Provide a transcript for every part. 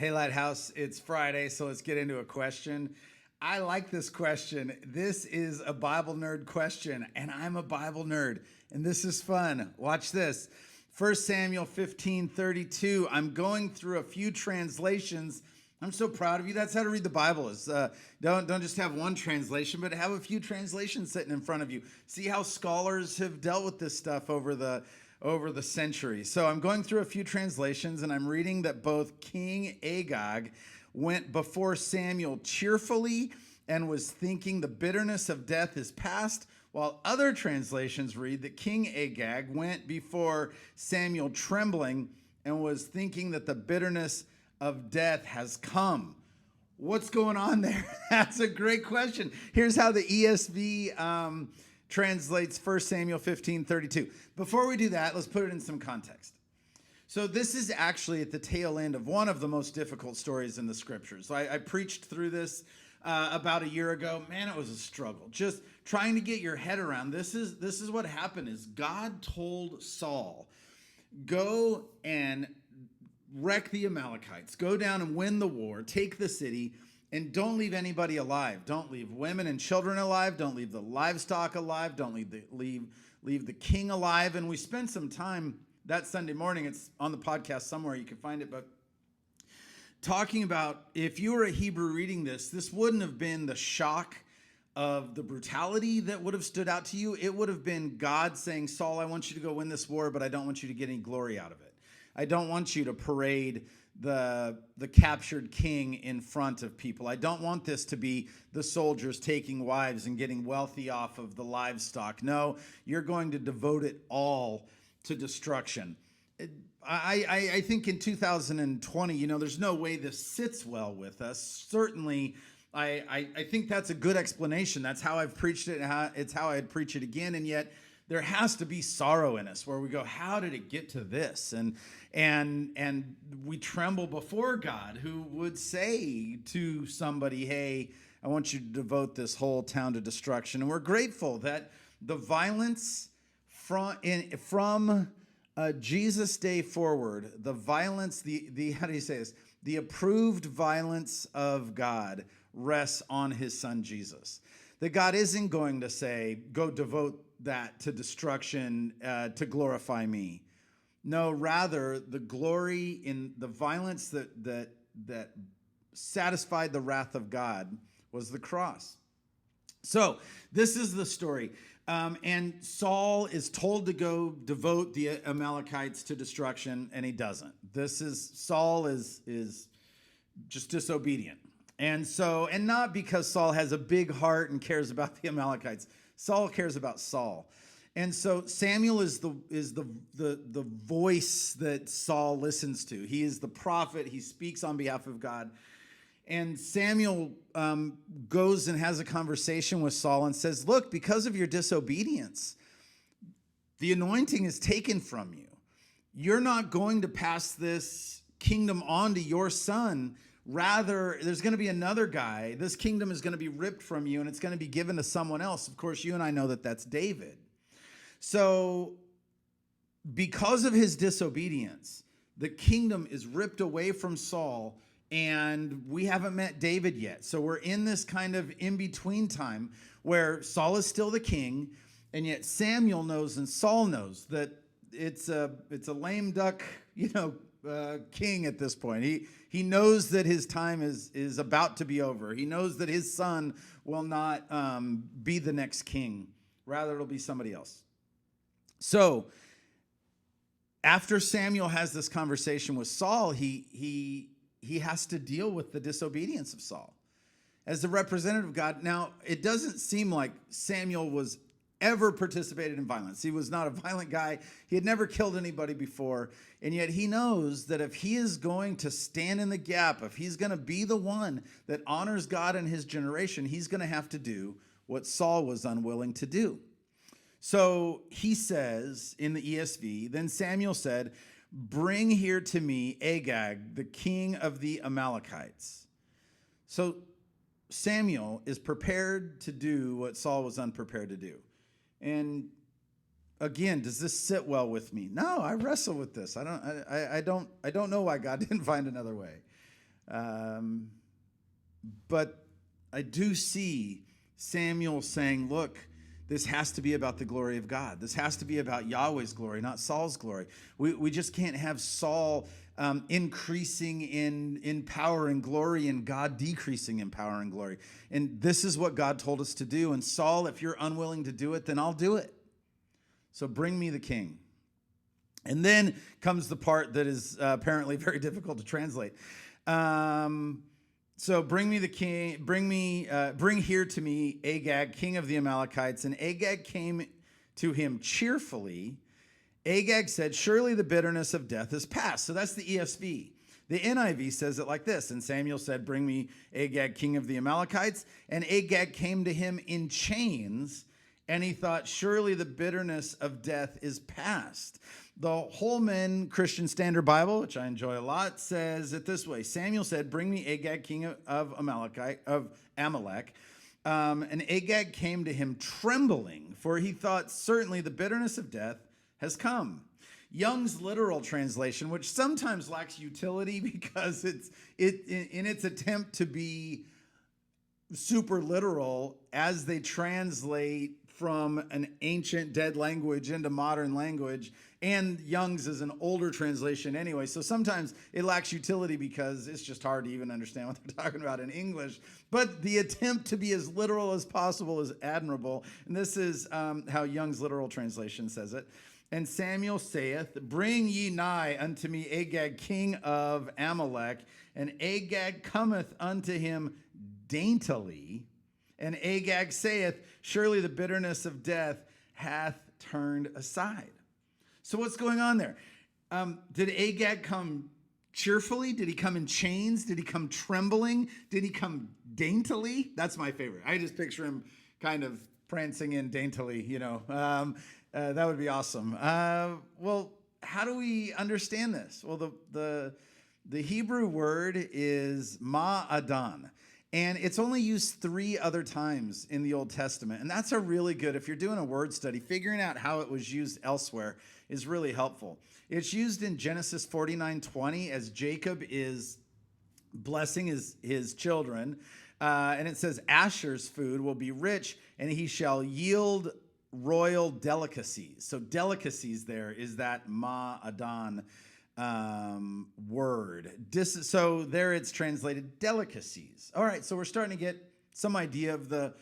Hey, Lighthouse, it's Friday, so let's get into a question. I like this question. This is a Bible nerd question, and I'm a Bible nerd, and this is fun. Watch this. 1 Samuel 15:32. I'm going through a few translations. I'm so proud of you. That's how to read the Bible. Don't just have one translation, but have a few translations sitting in front of you. See how scholars have dealt with this stuff over the centuries. So I'm going through a few translations, and I'm reading that both King Agag went before Samuel cheerfully and was thinking the bitterness of death is past, while other translations read that King Agag went before Samuel trembling and was thinking that the bitterness of death has come. What's going on there? That's a great question. Here's how the ESV translates 1 Samuel 15:32. Before we do that, let's put it in some context. So this is actually at the tail end of one of the most difficult stories in the scriptures. So I preached through this about a year ago. Man, it was a struggle. Just trying to get your head around. This is what happened is God told Saul, go and wreck the Amalekites. Go down and win the war. Take the city. And don't leave anybody alive. Don't leave women and children alive. Don't leave the livestock alive. Don't leave the king alive. And we spent some time that Sunday morning. It's on the podcast somewhere. You can find it. But talking about if you were a Hebrew reading this wouldn't have been the shock of the brutality that would have stood out to you. It would have been God saying, Saul, I want you to go win this war, but I don't want you to get any glory out of it. I don't want you to parade the captured king in front of people. I don't want this to be the soldiers taking wives and getting wealthy off of the livestock. No, you're going to devote it all to destruction. I think in 2020, there's no way this sits well with us. Certainly, I think that's a good explanation. That's how I've preached it. It's how I'd preach it again. And yet there has to be sorrow in us where we go, how did it get to this? And we tremble before God, who would say to somebody, hey, I want you to devote this whole town to destruction. And we're grateful that the violence from Jesus' day forward, the violence, the how do you say this? The approved violence of God rests on his son Jesus. That God isn't going to say, go devote that to destruction to glorify me. No, rather the glory in the violence that satisfied the wrath of God was the cross. So this is the story. And Saul is told to go devote the Amalekites to destruction, and he doesn't. Saul is just disobedient. And not because Saul has a big heart and cares about the Amalekites. Saul cares about Saul. And so Samuel is the voice that Saul listens to. He is the prophet. He speaks on behalf of God. And Samuel goes and has a conversation with Saul and says, look, because of your disobedience, the anointing is taken from you. You're not going to pass this kingdom on to your son. Rather, there's going to be another guy. This kingdom is going to be ripped from you, and it's going to be given to someone else. Of course, you and I know that that's David. So because of his disobedience, the kingdom is ripped away from Saul, and we haven't met David yet. So we're in this kind of in-between time where Saul is still the king, and yet Samuel knows and Saul knows that it's a lame duck, king at this point. He knows that his time is about to be over. He knows that his son will not be the next king. Rather, it'll be somebody else. So after Samuel has this conversation with Saul, he has to deal with the disobedience of Saul as the representative of God. Now, it doesn't seem like Samuel was ever participated in violence. He was not a violent guy. He had never killed anybody before. And yet he knows that if he is going to stand in the gap, if he's going to be the one that honors God in his generation, he's going to have to do what Saul was unwilling to do. So he says in the ESV, then Samuel said, bring here to me Agag, the king of the Amalekites. So Samuel is prepared to do what Saul was unprepared to do. And again, does this sit well with me? No, I wrestle with this. I don't know why God didn't find another way. Um, but I do see Samuel saying, look, this has to be about the glory of God. This has to be about Yahweh's glory, not Saul's glory. We just can't have Saul increasing in power and glory and God decreasing in power and glory. And this is what God told us to do. And Saul, if you're unwilling to do it, then I'll do it. So bring me the king. And then comes the part that is apparently very difficult to translate. So bring me the king, bring here to me Agag, king of the Amalekites. And Agag came to him cheerfully. Agag said, surely the bitterness of death is past. So that's the ESV. The NIV says it like this. And Samuel said, bring me Agag, king of the Amalekites. And Agag came to him in chains. And he thought, surely the bitterness of death is past. The Holman Christian Standard Bible, which I enjoy a lot, says it this way. Samuel said, bring me Agag, king of Amalek. And Agag came to him trembling, for he thought, certainly the bitterness of death has come. Young's literal translation, which sometimes lacks utility because in its attempt to be super literal as they translate from an ancient dead language into modern language, and Young's is an older translation anyway, so sometimes it lacks utility because it's just hard to even understand what they're talking about in English. But the attempt to be as literal as possible is admirable, and this is how Young's literal translation says it. And Samuel saith, bring ye nigh unto me Agag, king of Amalek. And Agag cometh unto him daintily. And Agag saith, surely the bitterness of death hath turned aside. So what's going on there? Did Agag come cheerfully? Did he come in chains? Did he come trembling? Did he come daintily? That's my favorite. I just picture him kind of prancing in daintily, you know. That would be awesome. Well, how do we understand this? Well, the Hebrew word is ma'adan. And it's only used 3 other times in the Old Testament. And that's a really good, if you're doing a word study, figuring out how it was used elsewhere is really helpful. It's used in Genesis 49:20 as Jacob is blessing his children. And it says, Asher's food will be rich, and he shall yield royal delicacies. So delicacies there is that ma'adan word. So there it's translated delicacies. All right, so we're starting to get some idea of the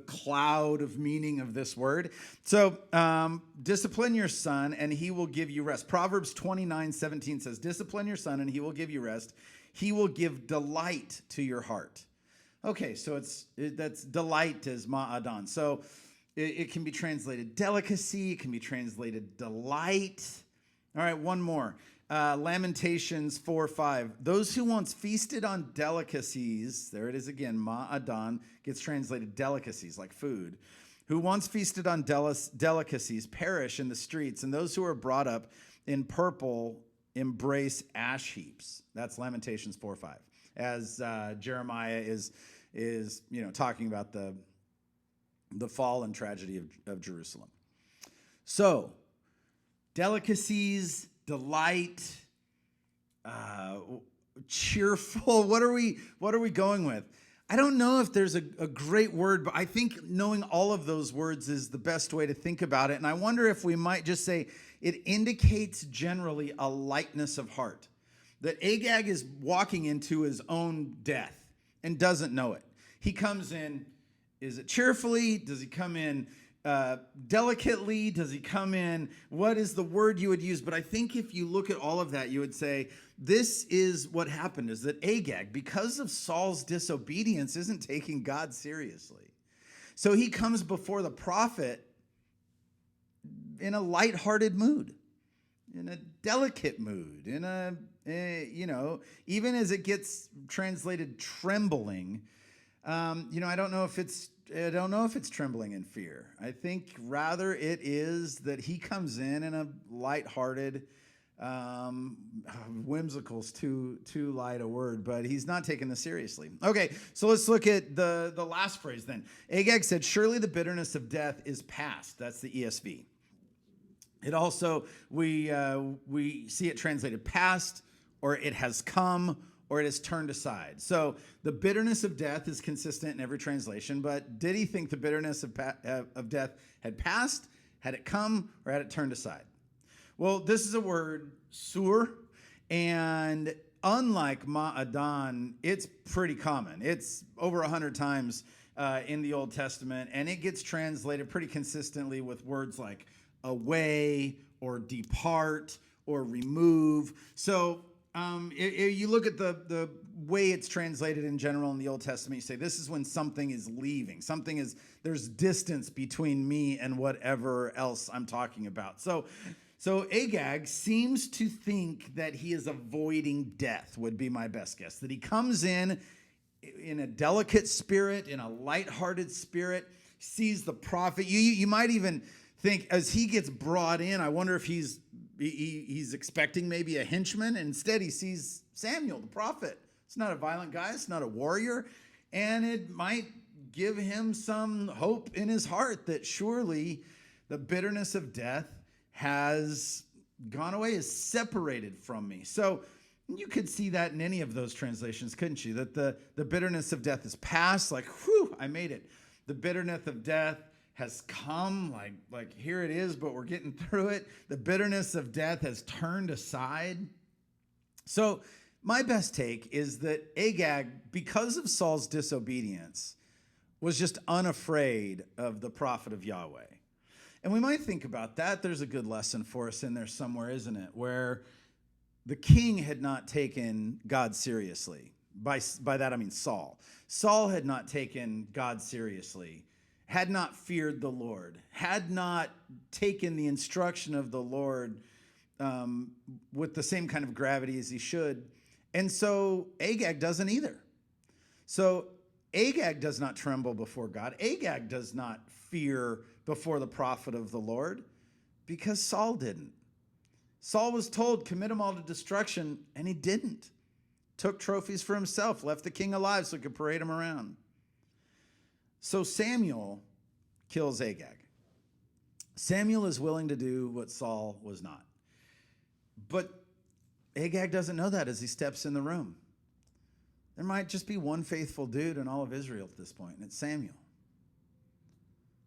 cloud of meaning of this word. So discipline your son and he will give you rest. Proverbs 29:17 says, discipline your son and he will give you rest. He will give delight to your heart. Okay, so that's delight is ma'adan. So it can be translated delicacy. It can be translated delight. All right, one more. Lamentations 4:5. Those who once feasted on delicacies, there it is again, ma'adan, gets translated delicacies, like food. Who once feasted on delicacies perish in the streets, and those who are brought up in purple embrace ash heaps. That's Lamentations 4:5. As Jeremiah is talking about the fall and tragedy of Jerusalem. So, delicacies, delight, cheerful. What are we going with? I don't know if there's a great word, but I think knowing all of those words is the best way to think about it. And I wonder if we might just say it indicates generally a lightness of heart. That Agag is walking into his own death and doesn't know it. He comes in, is it cheerfully? Does he come in delicately? Does he come in? What is the word you would use? But I think if you look at all of that, you would say, this is what happened, is that Agag, because of Saul's disobedience, isn't taking God seriously. So he comes before the prophet in a lighthearted mood, in a delicate mood, in even as it gets translated trembling, I don't know if it's trembling in fear. I think rather it is that he comes in a lighthearted, whimsical's too light a word, but he's not taking this seriously. Okay, so let's look at the last phrase then. Agag said, surely the bitterness of death is past. That's the ESV. It also, we see it translated past, or it has come, or it has turned aside. So the bitterness of death is consistent in every translation, but did he think the bitterness of death had passed, had it come, or had it turned aside? Well, this is a word, sur, and unlike ma'adan, it's pretty common. It's over 100 times in the Old Testament, and it gets translated pretty consistently with words like away or depart or remove. So if you look at the way it's translated in general in the Old Testament, you say this is when something is leaving. There's distance between me and whatever else I'm talking about. So Agag seems to think that he is avoiding death, would be my best guess. That he comes in a delicate spirit, in a lighthearted spirit, sees the prophet. You might even think as he gets brought in, I wonder if he's expecting maybe a henchman. Instead, he sees Samuel, the prophet. It's not a violent guy. It's not a warrior. And it might give him some hope in his heart that surely the bitterness of death has gone away, is separated from me. So you could see that in any of those translations, couldn't you? That the bitterness of death is past, like, whew, I made it. The bitterness of death has come, like here it is, but we're getting through it. The bitterness of death has turned aside. So my best take is that Agag, because of Saul's disobedience, was just unafraid of the prophet of Yahweh. And we might think about that. There's a good lesson for us in there somewhere, isn't it? Where the king had not taken God seriously. By that I mean Saul. Saul had not taken God seriously, had not feared the Lord, had not taken the instruction of the Lord with the same kind of gravity as he should. And so Agag doesn't either. So Agag does not tremble before God. Agag does not fear before the prophet of the Lord because Saul didn't. Saul was told, commit them all to destruction, and he didn't. Took trophies for himself, left the king alive so he could parade him around. So Samuel kills Agag. Samuel is willing to do what Saul was not. But Agag doesn't know that as he steps in the room. There might just be one faithful dude in all of Israel at this point, and it's Samuel.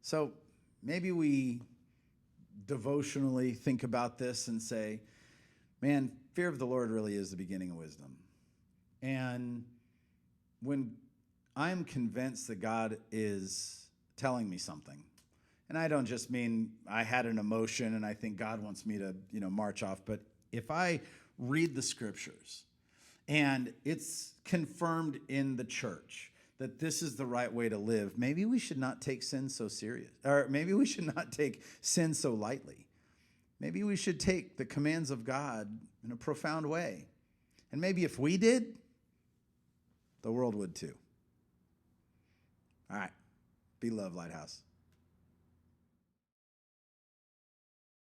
So maybe we devotionally think about this and say, man, fear of the Lord really is the beginning of wisdom. And when I'm convinced that God is telling me something, and I don't just mean I had an emotion and I think God wants me to, march off, but if I read the scriptures and it's confirmed in the church that this is the right way to live, maybe we should not take sin so serious, or maybe we should not take sin so lightly. Maybe we should take the commands of God in a profound way. And maybe if we did, the world would too. All right. Be loved, Lighthouse.